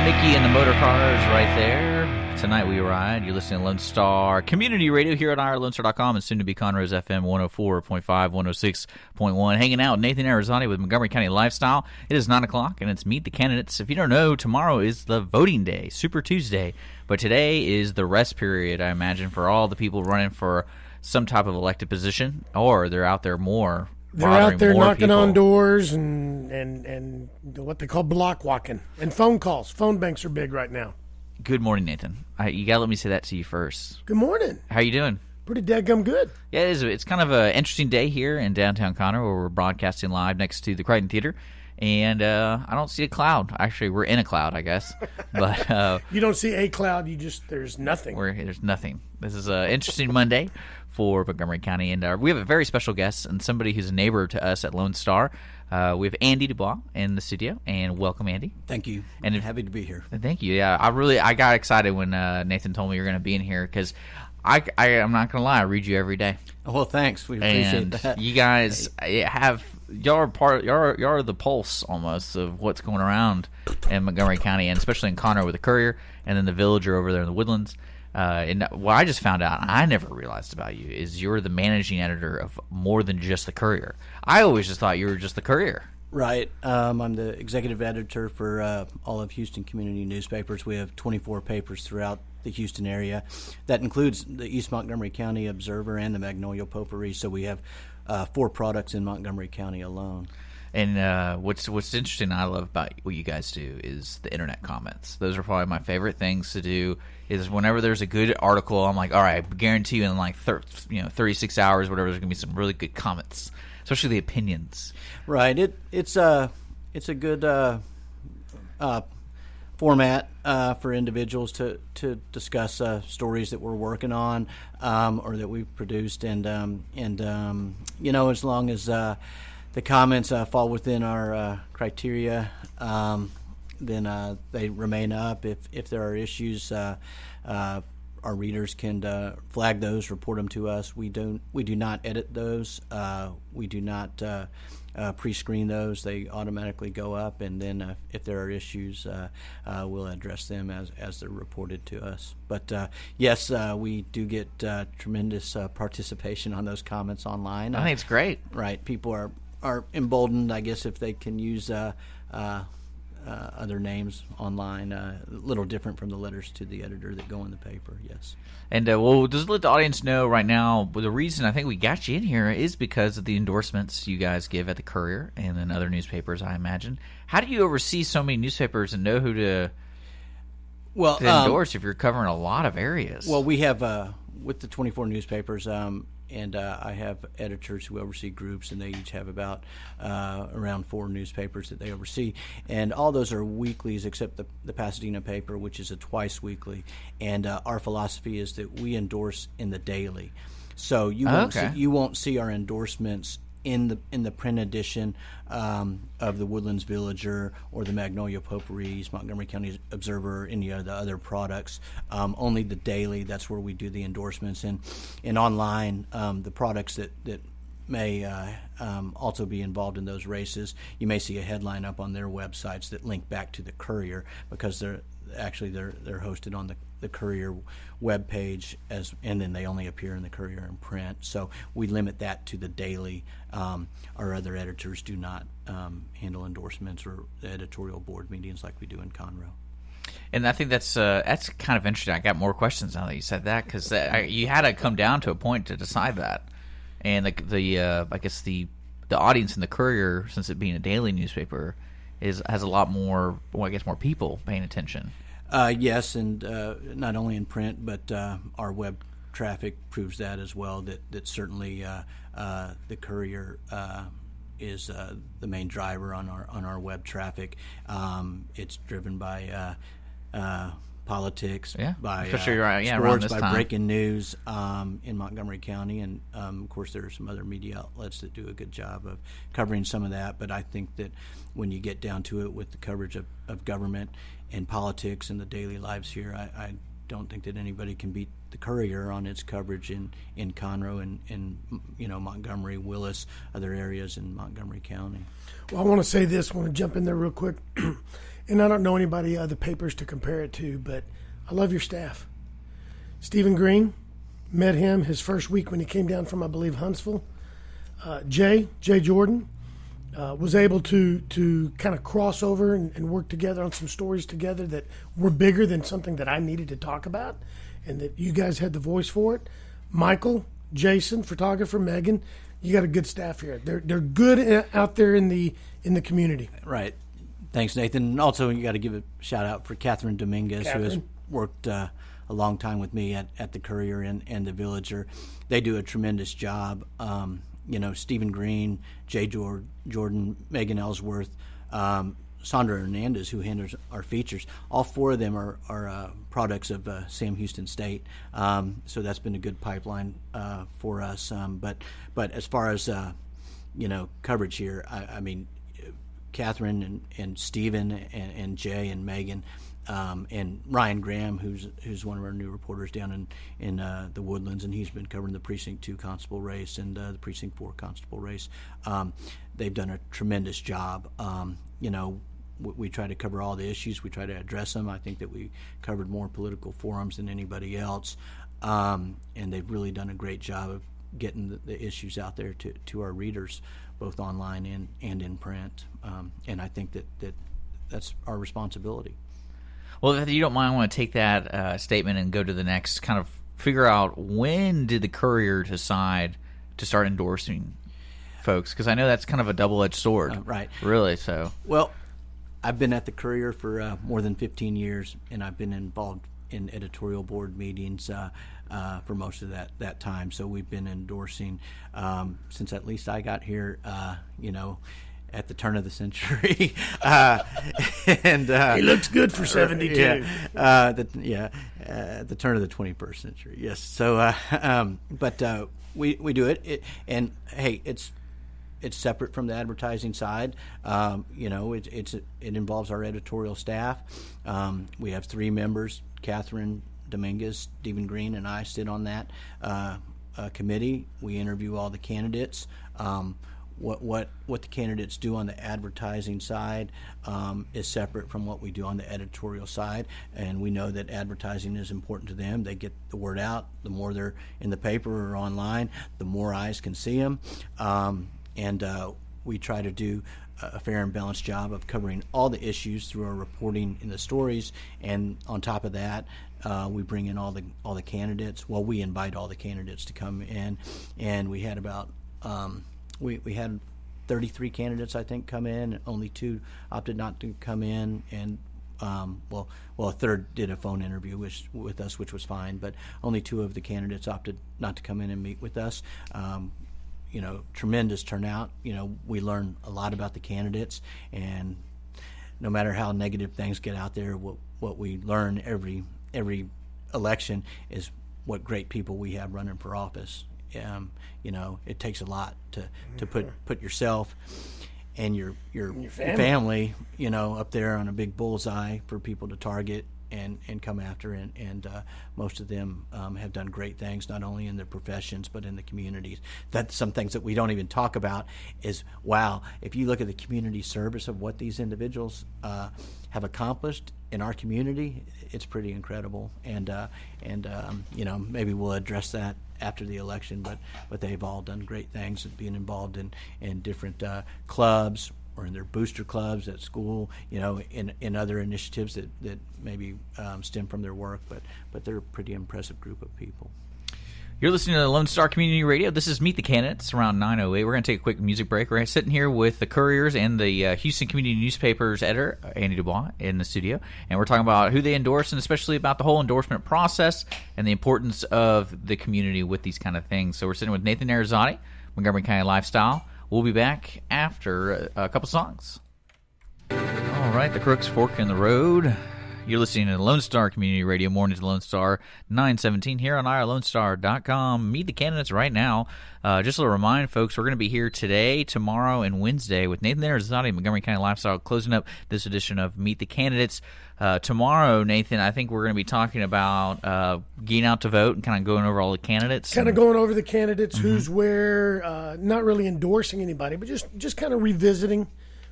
Nikki and the Motor Cars right there. Tonight we ride. You're listening to Lone Star Community Radio here at irlonestar.com and soon to be Conroe's FM 104.5, 106.1. Hanging out with Nathan Arizona with Montgomery County Lifestyle. It is 9 o'clock and it's Meet the Candidates. If you don't know, tomorrow is the voting day, Super Tuesday. But today is the rest period, I imagine, for all the people running for some type of elected position, or they're out there more. They're out there knocking people on doors and what they call block walking and phone calls. Phone banks are big right now. Good morning, Nathan. You got to let me say that to you first. Good morning. How you doing? Pretty dadgum good. Yeah, it is. It's kind of an interesting day here in downtown Conroe where we're broadcasting live next to the Crichton Theater. And I don't see a cloud. Actually, we're in a cloud, I guess. But you don't see a cloud. There's nothing. There's nothing. This is an interesting Monday for Montgomery County. And we have a very special guest and somebody who's a neighbor to us at Lone Star. We have Andy DuBois in the studio. And welcome, Andy. Thank you. And happy to be here. Thank you. Yeah, I got excited when Nathan told me you were going to be in here because I'm not going to lie. I read you every day. Oh, well, thanks. We appreciate and that. You guys have... Y'all are the pulse almost of what's going around in Montgomery County, and especially in Conroe with the Courier, and then the Villager over there in the Woodlands. And what I just found out, I never realized about you, is you're the managing editor of more than just the Courier. I always just thought you were just the Courier. Right. I'm the executive editor for all of Houston community newspapers. We have 24 papers throughout the Houston area. That includes the East Montgomery County Observer and the Magnolia Potpourri. So we have 4 products in Montgomery County alone. And what's interesting I love about what you guys do is the internet comments. Those are probably my favorite things to do. Is whenever there's a good article, I'm like, all right, I guarantee you in like 36 hours, whatever, there's gonna be some really good comments, especially the opinions. Right. It's a good format for individuals to discuss stories that we're working on or that we've produced, and as long as the comments fall within our criteria, then they remain up. If there are issues, our readers can flag those, report them to us. We do not edit those. We do not pre-screen those. They automatically go up, and then if there are issues, we'll address them as they're reported to us. But yes, we do get tremendous participation on those comments online. I think it's great. Right, people are emboldened, I guess, if they can use other names online, a little different from the letters to the editor that go in the paper. Yes. And well, just let the audience know right now, the reason I think we got you in here is because of the endorsements you guys give at the Courier and then other newspapers, I imagine. How do you oversee so many newspapers and know who to endorse if you're covering a lot of areas? Well, we have, with the 24 newspapers, and I have editors who oversee groups, and they each have about around 4 newspapers that they oversee. And all those are weeklies except the Pasadena paper, which is a twice weekly. And our philosophy is that we endorse in the daily. So you won't see our endorsements in the print edition of the Woodlands Villager or the Magnolia Potpourri, Montgomery County Observer, or any of the other products. Only the daily, that's where we do the endorsements. And online, the products that may also be involved in those races, you may see a headline up on their websites that link back to the Courier, because they're hosted on the Courier webpage, and then they only appear in the Courier in print. So we limit that to the daily. Our other editors do not handle endorsements or editorial board meetings like we do in Conroe. And I think that's kind of interesting. I got more questions now that you said that, because you had to come down to a point to decide that. And I guess the audience in the Courier, since it being a daily newspaper, has a lot more, more people paying attention. Yes, and not only in print, but our web traffic proves that as well. That certainly the Courier is the main driver on our web traffic. It's driven by politics, by sports, by breaking news in Montgomery County, and of course there are some other media outlets that do a good job of covering some of that. But I think that when you get down to it with the coverage of government and politics and the daily lives here, I don't think that anybody can beat the Courier on its coverage in Conroe and Montgomery, Willis, other areas in Montgomery County. Well, I want to say this. I want to jump in there real quick. And I don't know anybody other papers to compare it to, but I love your staff. Stephen Green, met him his first week when he came down from, I believe, Huntsville. Jay Jordan was able to kind of cross over and work together on some stories together that were bigger than something that I needed to talk about, and that you guys had the voice for it. Michael, Jason, photographer, Megan, you got a good staff here. They're good out there in the community. Right. Thanks, Nathan. And also, you got to give a shout out for Catherine Dominguez, who has worked a long time with me at the Courier and the Villager. They do a tremendous job. Stephen Green, Jay Jordan, Megan Ellsworth, Sandra Hernandez, who handles our features. All four of them are products of Sam Houston State. So that's been a good pipeline for us. But as far as coverage here, I mean, Catherine and Stephen and Jay and Megan. And Ryan Graham, who's one of our new reporters down in the Woodlands, and he's been covering the Precinct 2 constable race and the Precinct 4 constable race. They've done a tremendous job. We try to cover all the issues. We try to address them. I think that we covered more political forums than anybody else, and they've really done a great job of getting the issues out there to our readers, both online and in print. And I think that's our responsibility. Well, if you don't mind, I want to take that statement and go to the next, kind of figure out when did the Courier decide to start endorsing folks? Because I know that's kind of a double-edged sword. Right. Really, so. Well, I've been at the Courier for more than 15 years, and I've been involved in editorial board meetings for most of that time. So we've been endorsing since at least I got here, at the turn of the century. He looks good for 72. At the turn of the 21st century, yes. So, but we do it, and hey, it's separate from the advertising side. It involves our editorial staff. We have 3 members: Catherine Dominguez, Stephen Green, and I sit on that committee. We interview all the candidates. What the candidates do on the advertising side is separate from what we do on the editorial side, and we know that advertising is important to them. They get the word out. The more they're in the paper or online, the more eyes can see them, and we try to do a fair and balanced job of covering all the issues through our reporting in the stories, and on top of that, we bring in all the candidates. Well, we invite all the candidates to come in, and we had about we had 33 candidates, I think, come in. Only 2 opted not to come in, and a third did a phone interview with us, which was fine. But only 2 of the candidates opted not to come in and meet with us. Tremendous turnout. We learn a lot about the candidates, and no matter how negative things get out there, what we learn every election is what great people we have running for office. It takes a lot to put yourself and your family, up there on a big bullseye for people to target and come after. And most of them have done great things, not only in their professions but in the communities. That's some things that we don't even talk about is, wow, if you look at the community service of what these individuals have accomplished in our community, it's pretty incredible. And maybe we'll address that after the election, but they've all done great things, being involved in different clubs or in their booster clubs at school, in other initiatives that maybe stem from their work, but they're a pretty impressive group of people. You're listening to Lone Star Community Radio. This is Meet the Candidates, around 9:08. We're going to take a quick music break. We're sitting here with the Couriers and the Houston Community Newspapers editor, Andy DuBois, in the studio. And we're talking about who they endorse and especially about the whole endorsement process and the importance of the community with these kind of things. So we're sitting with Nathan Arizotti, Montgomery County Lifestyle. We'll be back after a couple songs. All right, the Crooks Fork in the Road. You're listening to Lone Star Community Radio, Mornings Lone Star, 917 here on irlonestar.com. Meet the candidates right now. Just a remind, folks, we're going to be here today, tomorrow, and Wednesday with Nathan Arizona, Montgomery County Lifestyle, closing up this edition of Meet the Candidates. Tomorrow, Nathan, I think we're going to be talking about getting out to vote and kind of going over all the candidates. Kind of going over the candidates, who's where, not really endorsing anybody, but just kind of revisiting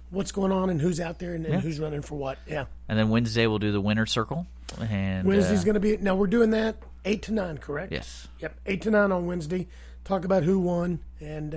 what's going on and who's out there and who's running for what. Yeah. And then Wednesday we'll do the winner's circle. And Wednesday's going to be, now we're doing that 8 to 9, correct? Yes. Yep, 8 to 9 on Wednesday. Talk about who won and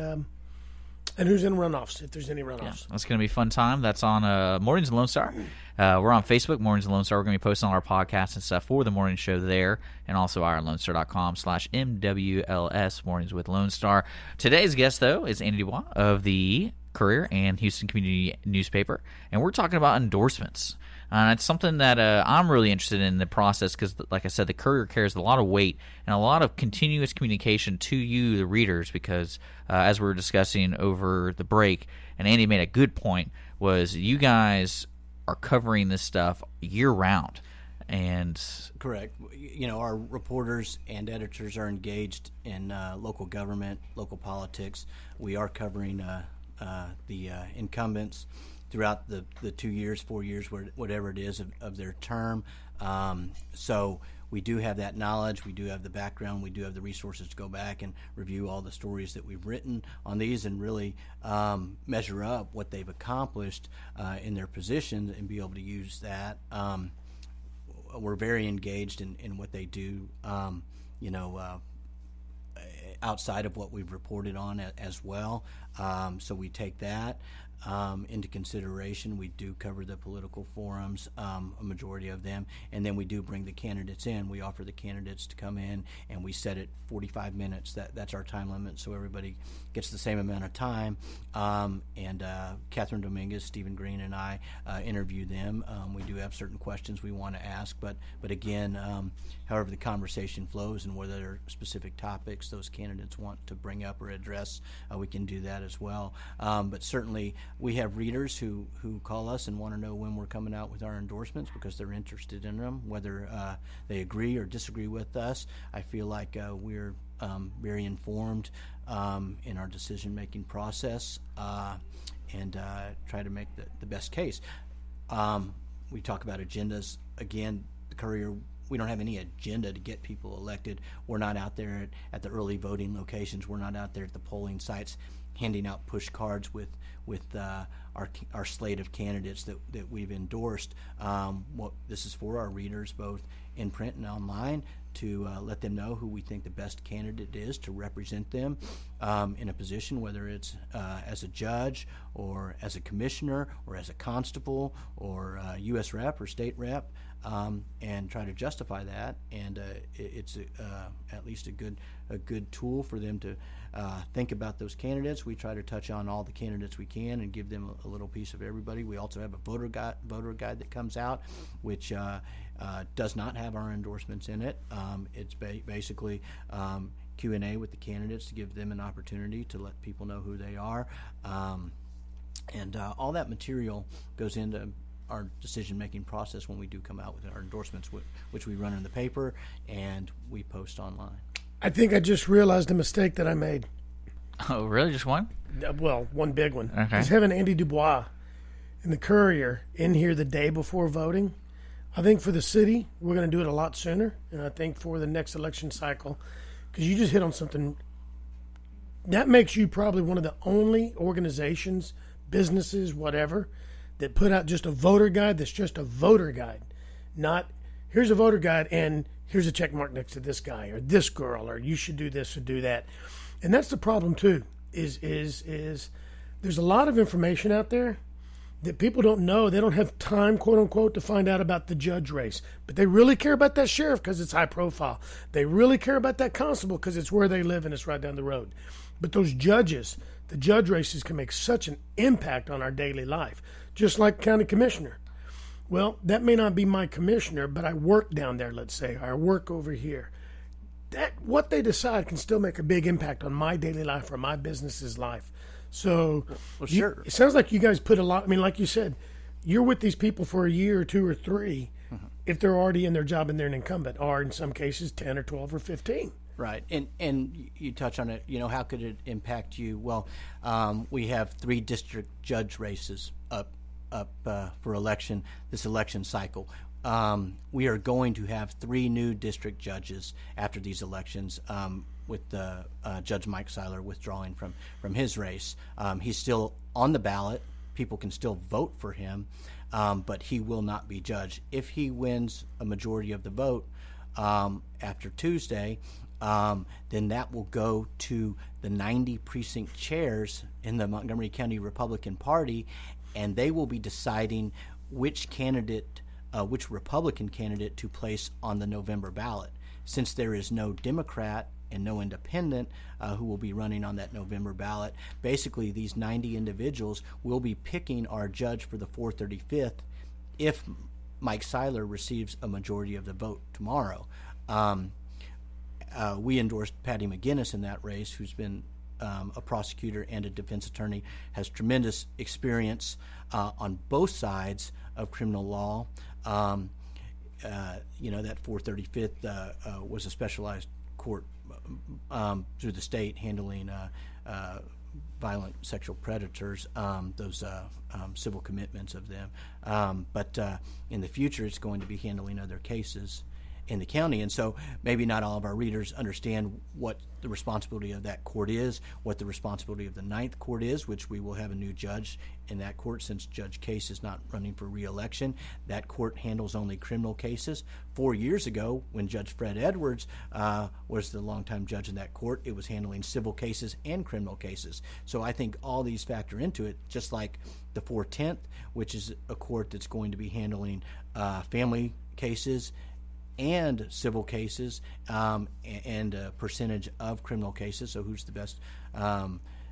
who's in runoffs, if there's any runoffs. Yeah, that's going to be a fun time. That's on Mornings in Lone Star. We're on Facebook, Mornings in Lone Star. We're going to be posting all our podcasts and stuff for the morning show there, and also irlonestar.com/MWLS, Mornings with Lone Star. Today's guest, though, is Andy DuBois of the Courier and Houston Community Newspaper, and we're talking about endorsements. It's something that I'm really interested in the process because, like I said, the Courier carries a lot of weight and a lot of continuous communication to you, the readers, because as we were discussing over the break, and Andy made a good point, was you guys are covering this stuff year-round. And correct. You know, our reporters and editors are engaged in local government, local politics. We are covering the incumbents throughout the 2 years, 4 years, whatever it is of their term. So we do have that knowledge. We do have the background. We do have the resources to go back and review all the stories that we've written on these and really measure up what they've accomplished in their positions and be able to use that. We're very engaged in what they do, outside of what we've reported on as well. So we take that into consideration. We do cover the political forums, a majority of them, and then we do bring the candidates in. We offer the candidates to come in, and we set it 45 minutes. That's our time limit, so everybody gets the same amount of time. And Catherine Dominguez, Stephen Green, and I interview them. We do have certain questions we want to ask, but again, however the conversation flows and whether there are specific topics those candidates want to bring up or address, we can do that as well. But certainly we have readers who call us and want to know when we're coming out with our endorsements because they're interested in them, whether they agree or disagree with us. I feel like we're very informed in our decision-making process and try to make the best case. We talk about agendas. Again, the Courier, we don't have any agenda to get people elected. We're not out there at the early voting locations. We're not out there at the polling sites handing out push cards with our slate of candidates that we've endorsed. This is for our readers, both in print and online, to let them know who we think the best candidate is to represent them in a position, whether it's as a judge or as a commissioner or as a constable or U.S. rep or state rep, and try to justify that. And it's at least a good tool for them to think about those candidates. We try to touch on all the candidates we can and give them a little piece of everybody. We also have a voter guide that comes out, which does not have our endorsements in it. It's basically Q&A with the candidates to give them an opportunity to let people know who they are. And all that material goes into our decision-making process when we do come out with our endorsements, which we run in the paper and we post online. I think I just realized a mistake that I made. oh, really? Just one? Well, one big one. Okay. Is having Andy DuBois and the Courier in here the day before voting. I think for the city, we're going to do it a lot sooner. And I think for the next election cycle, because you just hit on something, that makes you probably one of the only organizations, businesses, whatever, that put out just a voter guide that's just a voter guide. Not, here's a voter guide and here's a check mark next to this guy or this girl or you should do this or do that. And that's the problem too, is there's a lot of information out there that people don't know. They don't have time, quote unquote, to find out about the judge race. But they really care about that sheriff because it's high profile. They really care about that constable because it's where they live and it's right down the road. But those judges, the judge races can make such an impact on our daily life, just like county commissioner. Well, that may not be my commissioner, but I work down there, let's say, or I work over here. That what they decide can still make a big impact on my daily life or my business's life. So well, sure. It sounds like you guys put a lot. I mean, like you said, you're with these people for a year or two or three. if they're already in their job and they're an incumbent, or in some cases 10 or 12 or 15. Right, and you touch on it. How could it impact you? Well, we have 3 district judge races up for election this election cycle. We are going to have 3 new district judges after these elections, with Judge Mike Schissler withdrawing from his race. He's still on the ballot. People can still vote for him, but he will not be judge. If he wins a majority of the vote after Tuesday, then that will go to the 90 precinct chairs in the Montgomery County Republican Party, and they will be deciding which Republican candidate to place on the November ballot. Since there is no Democrat and no independent who will be running on that November ballot, basically these 90 individuals will be picking our judge for the 435th if Mike Schissler receives a majority of the vote tomorrow. We endorsed Patty McGinnis in that race, who's been a prosecutor and a defense attorney, has tremendous experience on both sides of criminal law. That 435th was a specialized court through the state handling violent sexual predators, those civil commitments of them. But in the future, it's going to be handling other cases in the county. And so maybe not all of our readers understand what the responsibility of that court is, what the responsibility of the Ninth Court is, which we will have a new judge in that court since Judge Case is not running for re-election. That court handles only criminal cases. 4 years ago, when Judge Fred Edwards was the longtime judge in that court, it was handling civil cases and criminal cases. So I think all these factor into it, just like the 410th, which is a court that's going to be handling family cases and civil cases, and a percentage of criminal cases. So who's the best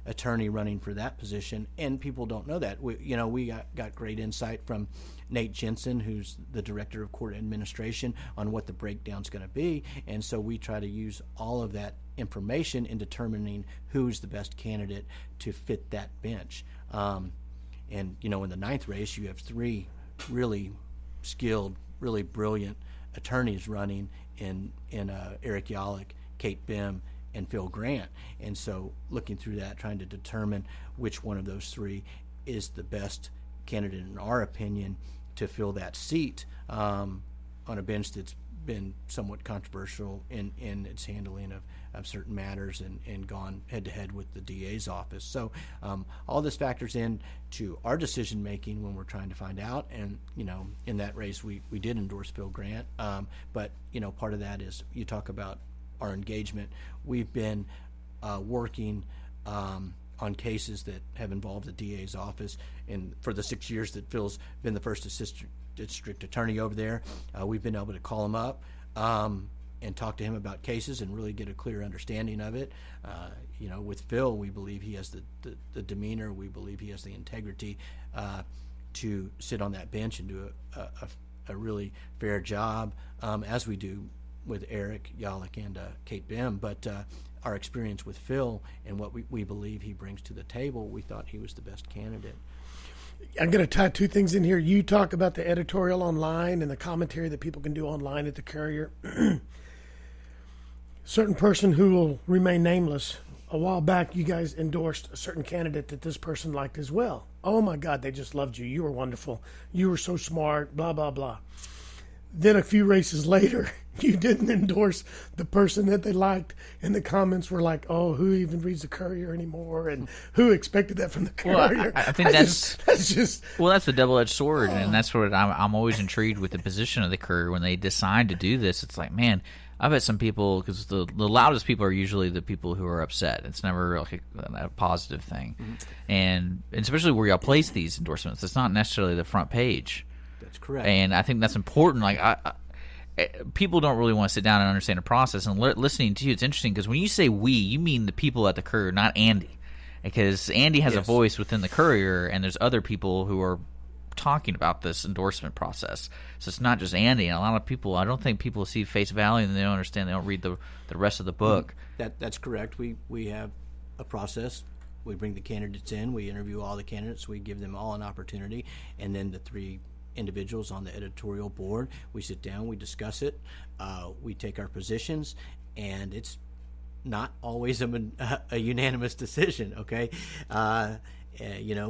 attorney running for that position? And people don't know that. We got great insight from Nate Jensen, who's the director of court administration, on what the breakdown's going to be. And so we try to use all of that information in determining who's the best candidate to fit that bench. And in the ninth race, you have 3 really skilled, really brilliant attorneys running in Eric Yalek, Kate Bim, and Phil Grant. And so looking through that, trying to determine which one of those 3 is the best candidate, in our opinion, to fill that seat on a bench that's been somewhat controversial in its handling of certain matters and gone head-to-head with the DA's office. So all this factors in to our decision-making when we're trying to find out. And, in that race, we did endorse Phil Grant. But, part of that is you talk about our engagement. We've been working on cases that have involved the DA's office. And for the 6 years that Phil's been the first assistant district attorney over there, we've been able to call him up and talk to him about cases and really get a clear understanding of it. With Phil, we believe he has the demeanor, we believe he has the integrity to sit on that bench and do a really fair job, as we do with Eric Yalek and Kate Bim. But our experience with Phil and what we believe he brings to the table, we thought he was the best candidate. I'm going to tie 2 things in here. You talk about the editorial online and the commentary that people can do online at the Courier. Certain person who will remain nameless, a while back you guys endorsed a certain candidate that this person liked as well. Oh my God, they just loved you. You were wonderful. You were so smart, blah, blah, blah. Then a few races later, you didn't endorse the person that they liked, and the comments were like, "Oh, who even reads the Courier anymore?" and "Who expected that from the Courier?" Well, I think that's the double-edged sword, and that's what I'm always intrigued with the position of the Courier when they decide to do this. It's like, man, I bet some people, because the loudest people are usually the people who are upset. It's never like a positive thing, and especially where y'all place these endorsements, it's not necessarily the front page. That's correct. And I think that's important. Like, people don't really want to sit down and understand the process. And listening to you, it's interesting because when you say we, you mean the people at the Courier, not Andy. Because Andy has a voice within the Courier, and there's other people who are talking about this endorsement process. So it's not just Andy. And a lot of people, I don't think people see face value and they don't understand. They don't read the rest of the book. That's correct. We have a process. We bring the candidates in. We interview all the candidates. We give them all an opportunity. And then the 3 individuals on the editorial board. We sit down, we discuss it, we take our positions, and it's not always a unanimous decision. Okay,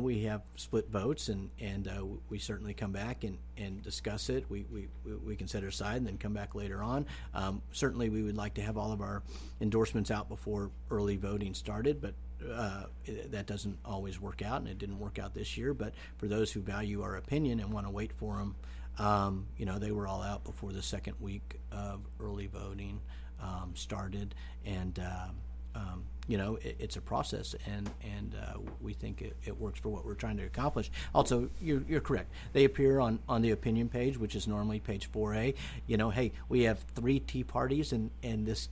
we have split votes, and we certainly come back and discuss it. We can set it aside and then come back later on. Certainly, we would like to have all of our endorsements out before early voting started, but that doesn't always work out, and it didn't work out this year. But for those who value our opinion and want to wait for them, they were all out before the second week of early voting started, and it's a process, and we think it works for what we're trying to accomplish. Also, you're correct. They appear on the opinion page, which is normally page 4A. Hey, we have 3 Tea Parties in this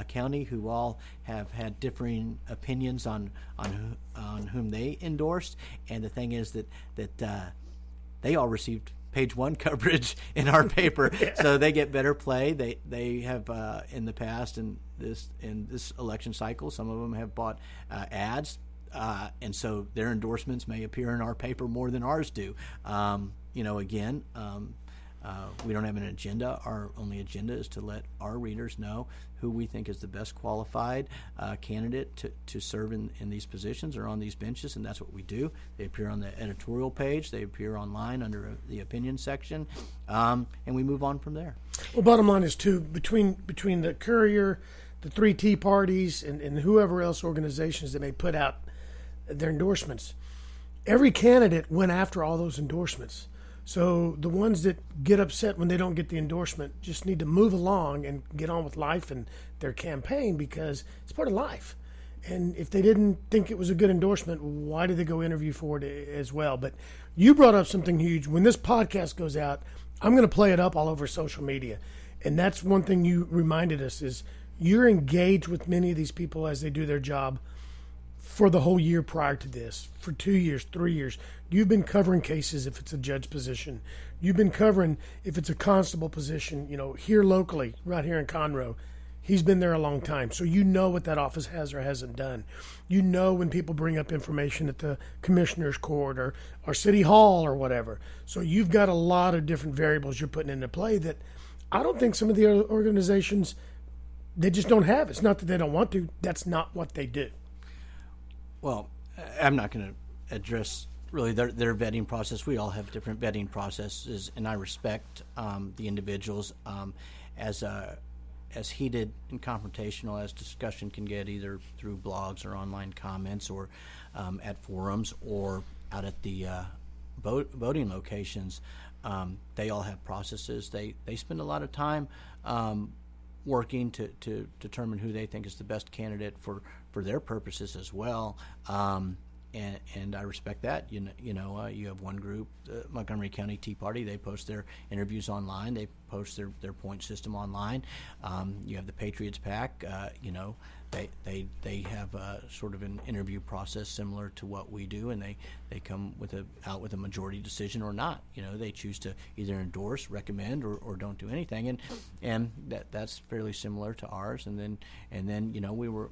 county who all have had differing opinions on whom they endorsed, and the thing is that they all received page 1 coverage in our paper, so they get better play. They have in the past, in this election cycle, some of them have bought ads, and so their endorsements may appear in our paper more than ours do. We don't have an agenda. Our only agenda is to let our readers know who we think is the best qualified candidate to serve in these positions or on these benches, and that's what we do. They appear on the editorial page. They appear online under the opinion section, and we move on from there. Well, bottom line is, too, between the Courier, the 3 Tea Parties, and whoever else organizations that may put out their endorsements, every candidate went after all those endorsements. So the ones that get upset when they don't get the endorsement just need to move along and get on with life and their campaign, because it's part of life. And if they didn't think it was a good endorsement, why did they go interview for it as well? But you brought up something huge. When this podcast goes out, I'm going to play it up all over social media. And that's one thing you reminded us, is you're engaged with many of these people as they do their job for the whole year prior to this, for 2 years, 3 years. You've been covering cases if it's a judge position. You've been covering if it's a constable position, here locally, right here in Conroe. He's been there a long time. So you know what that office has or hasn't done. You know when people bring up information at the commissioner's court or city hall or whatever. So you've got a lot of different variables you're putting into play that I don't think some of the other organizations, they just don't have. It's not that they don't want to. That's not what they do. Well, I'm not going to address really their vetting process. We all have different vetting processes, and I respect the individuals as heated and confrontational as discussion can get, either through blogs or online comments or at forums or out at the voting locations. They all have processes. They spend a lot of time working to determine who they think is the best candidate for their purposes as well. And I respect that. You have one group, the Montgomery County Tea Party. They post their interviews online. They post their point system online. You have the Patriots PAC. They have sort of an interview process similar to what we do, and they come out with a majority decision or not. They choose to either endorse, recommend, or don't do anything, and that's fairly similar to ours. And then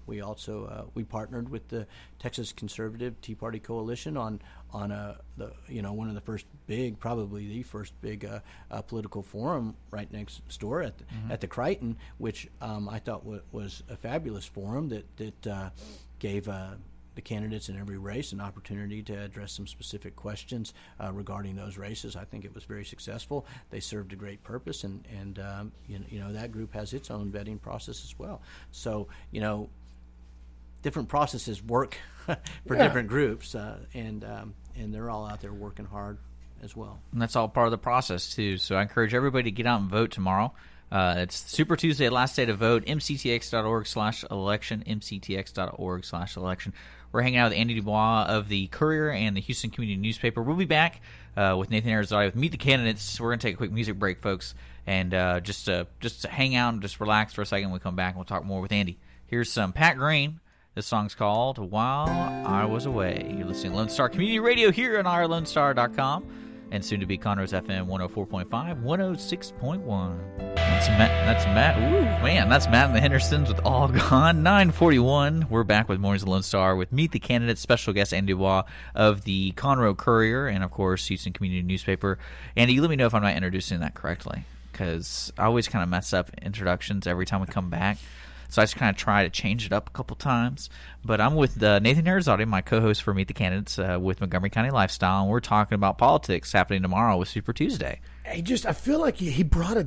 we also partnered with the Texas Conservative Tea Party Coalition on one of the first big, probably the first big political forum right next door at the Crichton, which I thought was a fabulous forum that gave the candidates in every race an opportunity to address some specific questions regarding those races. I think it was very successful. They served a great purpose, and that group has its own vetting process as well. So different processes work for different groups, and they're all out there working hard as well. And that's all part of the process too. So I encourage everybody to get out and vote tomorrow. It's Super Tuesday, last day to vote. mctx.org/election. mctx.org/election. We're hanging out with Andy DuBois of the Courier and the Houston Community Newspaper. We'll be back with Nathan Arizali with Meet the Candidates. We're going to take a quick music break, folks, and just to hang out and just relax for a second. We'll come back and we'll talk more with Andy. Here's some Pat Green. This song's called While I Was Away. You're listening to Lone Star Community Radio here on OurLoneStar.com. and soon to be Conroe's FM 104.5, 106.1. That's Matt. Ooh, man, that's Matt and the Hendersons with All Gone. 9:41. We're back with Mornings of Lone Star with Meet the Candidates, special guest Andy DuBois of the Conroe Courier and, of course, Houston Community Newspaper. Andy, you let me know if I'm not introducing that correctly, because I always kind of mess up introductions every time we come back. So I just kind of try to change it up a couple times. But I'm with Nathan Arizati, my co-host for Meet the Candidates with Montgomery County Lifestyle, and we're talking about politics happening tomorrow with Super Tuesday. I feel like he brought a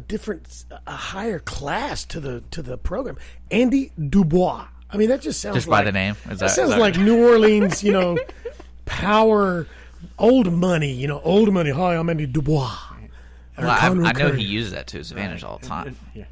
higher class to the program. Andy DuBois. I mean, that just sounds just like, by the name. That sounds like New Orleans, power, old money. Old money. Hi, I'm Andy DuBois. Well, I know he uses that to his advantage all the time. Yeah.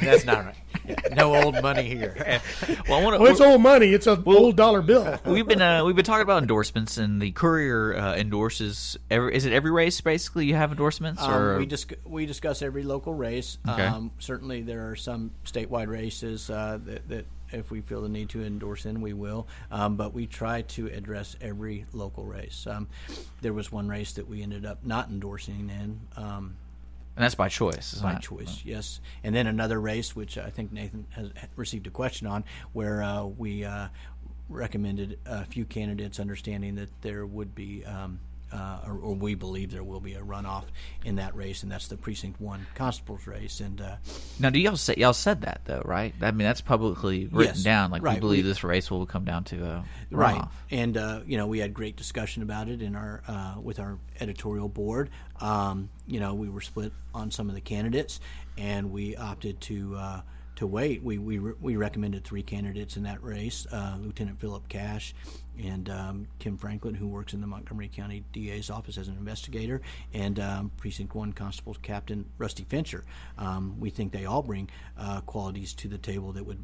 That's not right. Yeah. No old money here. It's old money. It's an old dollar bill. We've been talking about endorsements, and the Courier endorses. Is it every race basically you have endorsements? Or we discuss every local race. Okay. Certainly, there are some statewide races that if we feel the need to endorse in, we will. But we try to address every local race. There was one race that we ended up not endorsing in. And that's by choice. By choice, yes. And then another race, which I think Nathan has received a question on, where we recommended a few candidates, understanding that there would be, or we believe there will be a runoff in that race, and that's the Precinct 1 Constable's race. And now, do y'all said that though, right? I mean, that's publicly written down. Like, right. We believe this race will come down to a runoff. Right. And we had great discussion about it in our with our editorial board. We were split on some of the candidates, and we opted to wait. We recommended 3 candidates in that race: Lieutenant Philip Cash and Kim Franklin, who works in the Montgomery County DA's office as an investigator, and Precinct 1 Constable Captain Rusty Fincher. We think they all bring qualities to the table that would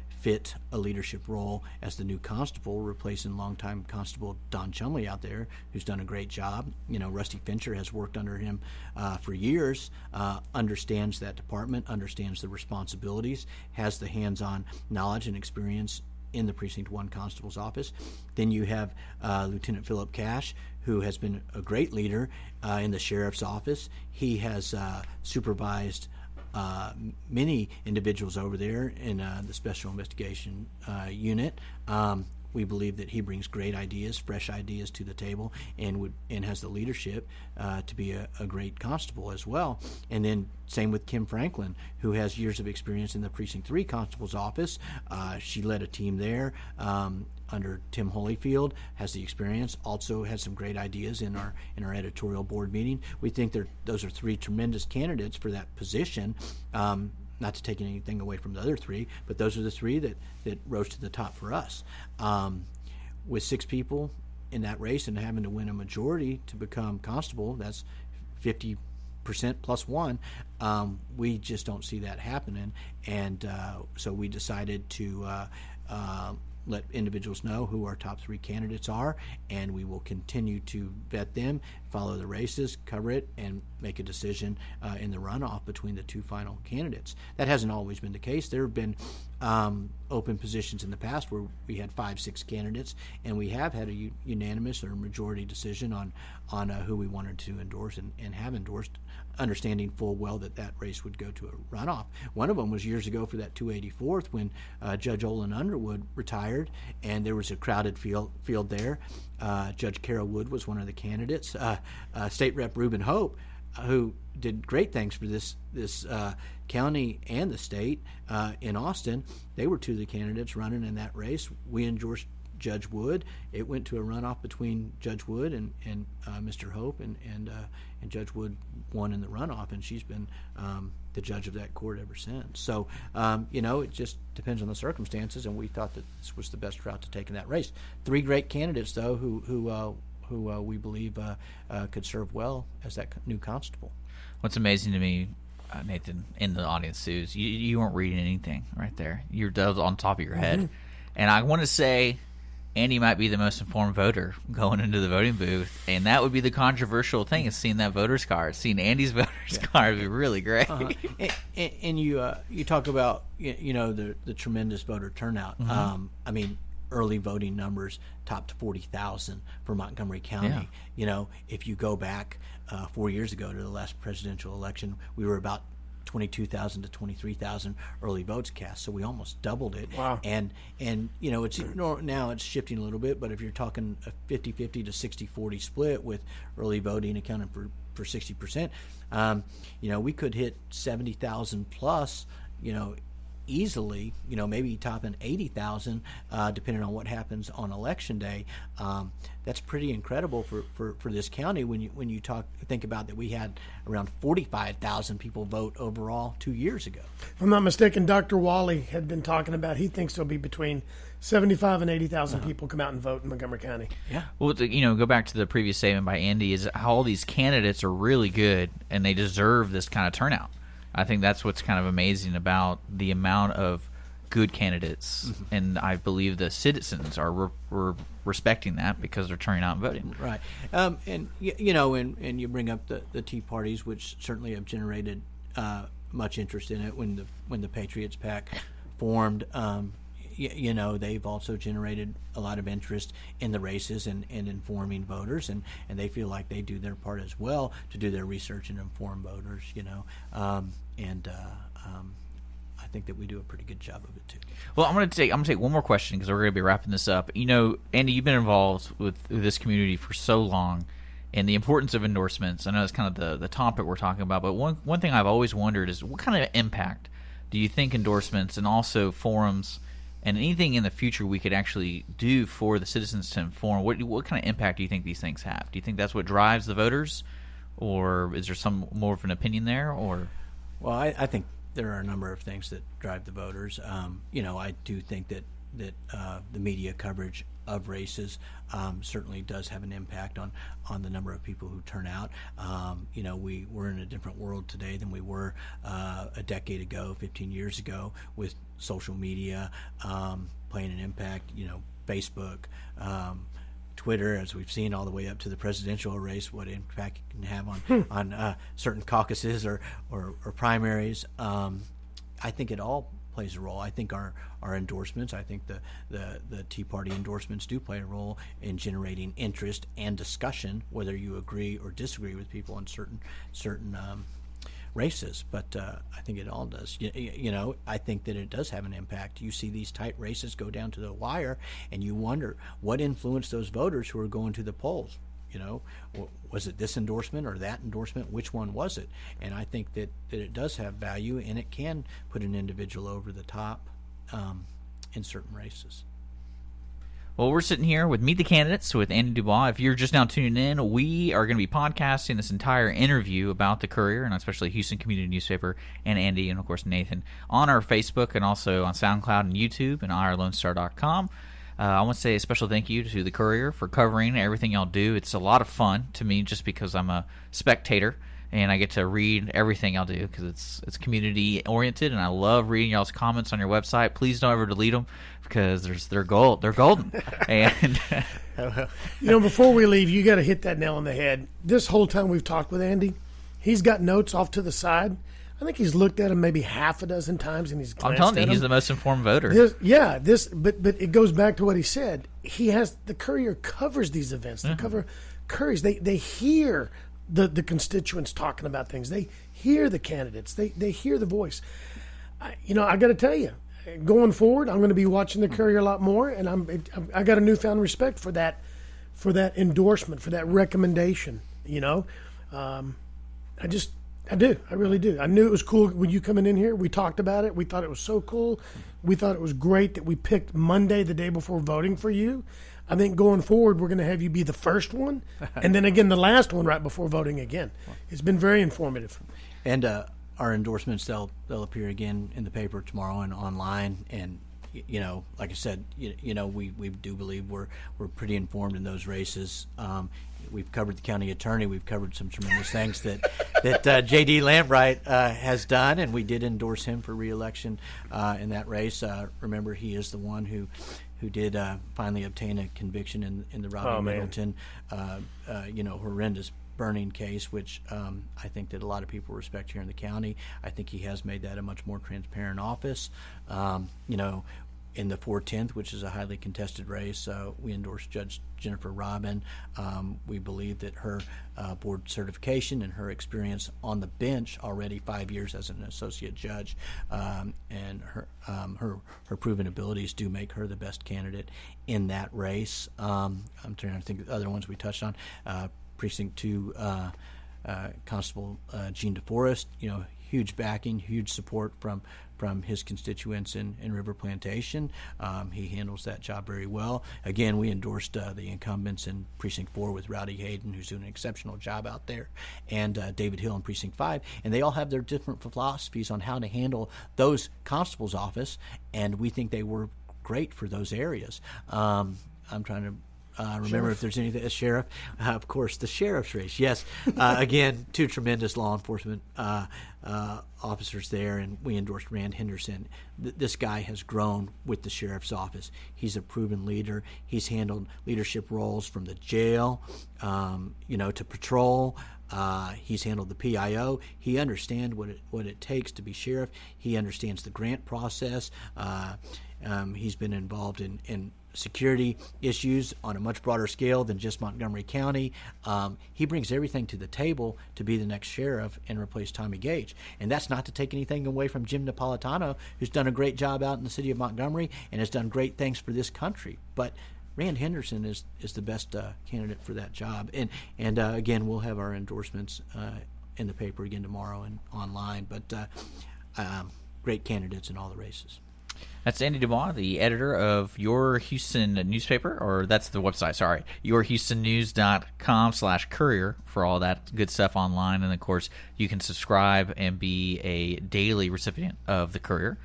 fit a leadership role as the new constable, replacing longtime Constable Don Chumley out there, who's done a great job. Rusty Fincher has worked under him for years, understands that department, understands the responsibilities, has the hands-on knowledge and experience in the Precinct 1 Constable's office. Then you have Lieutenant Philip Cash, who has been a great leader in the Sheriff's office. He has supervised many individuals over there in the Special Investigation Unit. We believe that he brings great ideas, fresh ideas to the table, and has the leadership to be a great constable as well. And then same with Kim Franklin, who has years of experience in the Precinct 3 Constable's office. She led a team there under Tim Holyfield, has the experience, also has some great ideas in our editorial board meeting. We think those are 3 tremendous candidates for that position. Not to take anything away from the other 3, but those are the 3 that rose to the top for us. With 6 people in that race and having to win a majority to become constable, that's 50% plus 1. We just don't see that happening, and so we decided to let individuals know who our top 3 candidates are, and we will continue to vet them, follow the races, cover it, and make a decision in the runoff between the 2 final candidates. That hasn't always been the case. There have been open positions in the past where we had 5-6 candidates, and we have had a unanimous or majority decision on who we wanted to endorse and have endorsed, understanding full well that race would go to a runoff. One of them was years ago for that 284th when Judge Olin Underwood retired, and there was a crowded field there. Judge Carol Wood was one of the candidates. State Rep Reuben Hope, who did great things for this county and the state in Austin, they were 2 of the candidates running in that race. We endorsed Judge Wood. It went to a runoff between Judge Wood and Mr. Hope, and Judge Wood won in the runoff, and she's been the judge of that court ever since. So, it just depends on the circumstances, and we thought that this was the best route to take in that race. 3 great candidates, though, who we believe could serve well as that new constable. What's amazing to me, Nathan, in the audience too, is you weren't reading anything right there. You're on top of your head. And I want to say Andy might be the most informed voter going into the voting booth, and that would be the controversial thing, is seeing that voter's card. Seeing Andy's voter's card would be really great. And you talk about the tremendous voter turnout. I mean, early voting numbers topped 40,000 for Montgomery County. Yeah. You know, if you go back 4 years ago to the last presidential election, we were about 22,000 to 23,000 early votes cast, so we almost doubled it. Wow. And you know, now it's shifting a little bit, but if you're talking a 50-50 to 60-40 split with early voting accounting for 60%, you know, we could hit 70,000 plus, you know, easily, you know, maybe topping 80,000, depending on what happens on election day. That's pretty incredible for this county when you think about that we had around 45,000 people vote overall 2 years ago. If I'm not mistaken, Dr. Wally had been talking about he thinks there'll be between 75 and 80,000 people come out and vote in Montgomery County. Yeah. Well, you know, go back to the previous statement by Andy, is how all these candidates are really good and they deserve this kind of turnout. I think that's what's kind of amazing about the amount of good candidates, Mm-hmm. and I believe the citizens are respecting that because they're turning out and voting. Right. And you know, and you bring up the Tea Parties, which certainly have generated much interest in it when the Patriots PAC formed. You know, they've also generated a lot of interest in the races and informing voters, and they feel like they do their part as well to do their research and inform voters, you know. I think that we do a pretty good job of it too. Well, I'm gonna take one more question because we're gonna be wrapping this up. You know, Andy, you've been involved with this community for so long, and the importance of endorsements. I know that's kind of the topic we're talking about, but one thing I've always wondered is what kind of impact do you think endorsements and also forums and anything in the future we could actually do for the citizens to inform? What kind of impact do you think these things have? Do you think that's what drives the voters, or is there some more of an opinion there? Or well, I think there are a number of things that drive the voters. You know, I do think that the media coverage of races certainly does have an impact on the number of people who turn out. You know, we're in a different world today than we were a decade ago, 15 years ago, with social media playing an impact. You know, Facebook, Twitter, as we've seen all the way up to the presidential race, what impact it can have on certain caucuses or primaries. I think it all plays a role. I think our endorsements, I think the Tea Party endorsements do play a role in generating interest and discussion, whether you agree or disagree with people on certain races. But I think it all does. You know, I think that it does have an impact. You see these tight races go down to the wire, and you wonder what influenced those voters who are going to the polls. You know, was it this endorsement or that endorsement? Which one was it? And I think that it does have value, and it can put an individual over the top in certain races. well, we're sitting here with Meet the Candidates with Andy DuBois. If you're just now tuning in, we are going to be podcasting this entire interview about the Courier, and especially Houston Community Newspaper, and Andy, and of course Nathan, on our Facebook and also on SoundCloud and YouTube and irlonestar.com. I want to say a special thank you to the Courier for covering everything y'all do. It's a lot of fun to me just because I'm a spectator and I get to read everything y'all do because it's community oriented, and I love reading y'all's comments on your website. Please don't ever delete them because they're golden. And You know, before we leave, you got to hit that nail on the head. This whole time we've talked with Andy, he's got notes off to the side. I think he's looked at them maybe half a dozen times, and he's glanced I'm telling at you, them. he's the most informed voter. But it goes back to what he said. The Courier covers these events. They cover Couriers. They hear the constituents talking about things. They hear the candidates. They hear the voice. I got to tell you, going forward, I'm going to be watching the Courier a lot more, and I got a newfound respect for that endorsement, for that recommendation. You know, I do. I really do. I knew it was cool when you coming in here. We talked about it. We thought it was so cool. We thought it was great that we picked Monday, the day before voting for you. I think going forward, we're going to have you be the first one, and then again the last one right before voting again. It's been very informative. And our endorsements, they'll appear again in the paper tomorrow and online. And you know, like I said, you know, we do believe we're pretty informed in those races. We've covered the county attorney. We've covered some tremendous things that J.D. Lambright has done, and we did endorse him for re-election in that race. Remember, he is the one who did finally obtain a conviction in the Robbie Middleton, horrendous burning case, which I think that a lot of people respect here in the county. I think he has made that a much more transparent office. You know, In the 410th, which is a highly contested race, we endorse Judge Jennifer Robin. We believe that her board certification and her experience on the bench already 5 years as an associate judge, and her proven abilities do make her the best candidate in that race. I'm trying to think of the other ones we touched on. Precinct 2 Constable Gene DeForest, huge backing, huge support from his constituents in River Plantation. He handles that job very well. Again, we endorsed the incumbents in Precinct 4 with Rowdy Hayden, who's doing an exceptional job out there, and David Hill in Precinct 5. And they all have their different philosophies on how to handle those constables' office, and we think they were great for those areas. I'm trying to remember if there's anything. Sheriff, of course, the sheriff's race. Yes, again, 2 tremendous law enforcement officers there, and we endorsed Rand Henderson. This guy has grown with the sheriff's office. He's a proven leader. He's handled leadership roles from the jail, to patrol. He's handled the PIO. He understands what it takes to be sheriff. He understands the grant process. He's been involved in security issues on a much broader scale than just Montgomery County. He brings everything to the table to be the next sheriff and replace Tommy Gage. And that's not to take anything away from Jim Napolitano, who's done a great job out in the city of Montgomery and has done great things for this country. But Rand Henderson is the best candidate for that job. And again, we'll have our endorsements in the paper again tomorrow and online. But great candidates in all the races. That's Andy DuBois, the editor of Your Houston newspaper, or that's the website, sorry, yourhoustonnews.com/courier for all that good stuff online. And, of course, you can subscribe and be a daily recipient of the Courier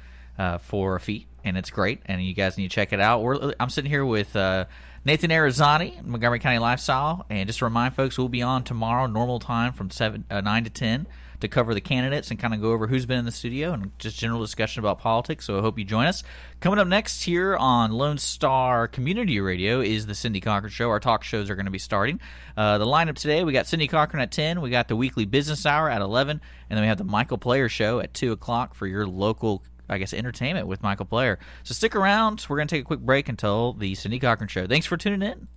for a fee, and it's great, and you guys need to check it out. I'm sitting here with Nathan Arizani, Montgomery County Lifestyle, and just to remind folks, we'll be on tomorrow, normal time from 9 to 10, to cover the candidates and kind of go over who's been in the studio and just general discussion about politics. So I hope you join us. Coming up next here on Lone Star Community Radio is the Cindy Cochran Show. Our talk shows are going to be starting. The lineup today, we got Cindy Cochran at 10, we got the Weekly Business Hour at 11, and then we have the Michael Player Show at 2 o'clock for your local, entertainment with Michael Player. So stick around. We're going to take a quick break until the Cindy Cochran Show. Thanks for tuning in.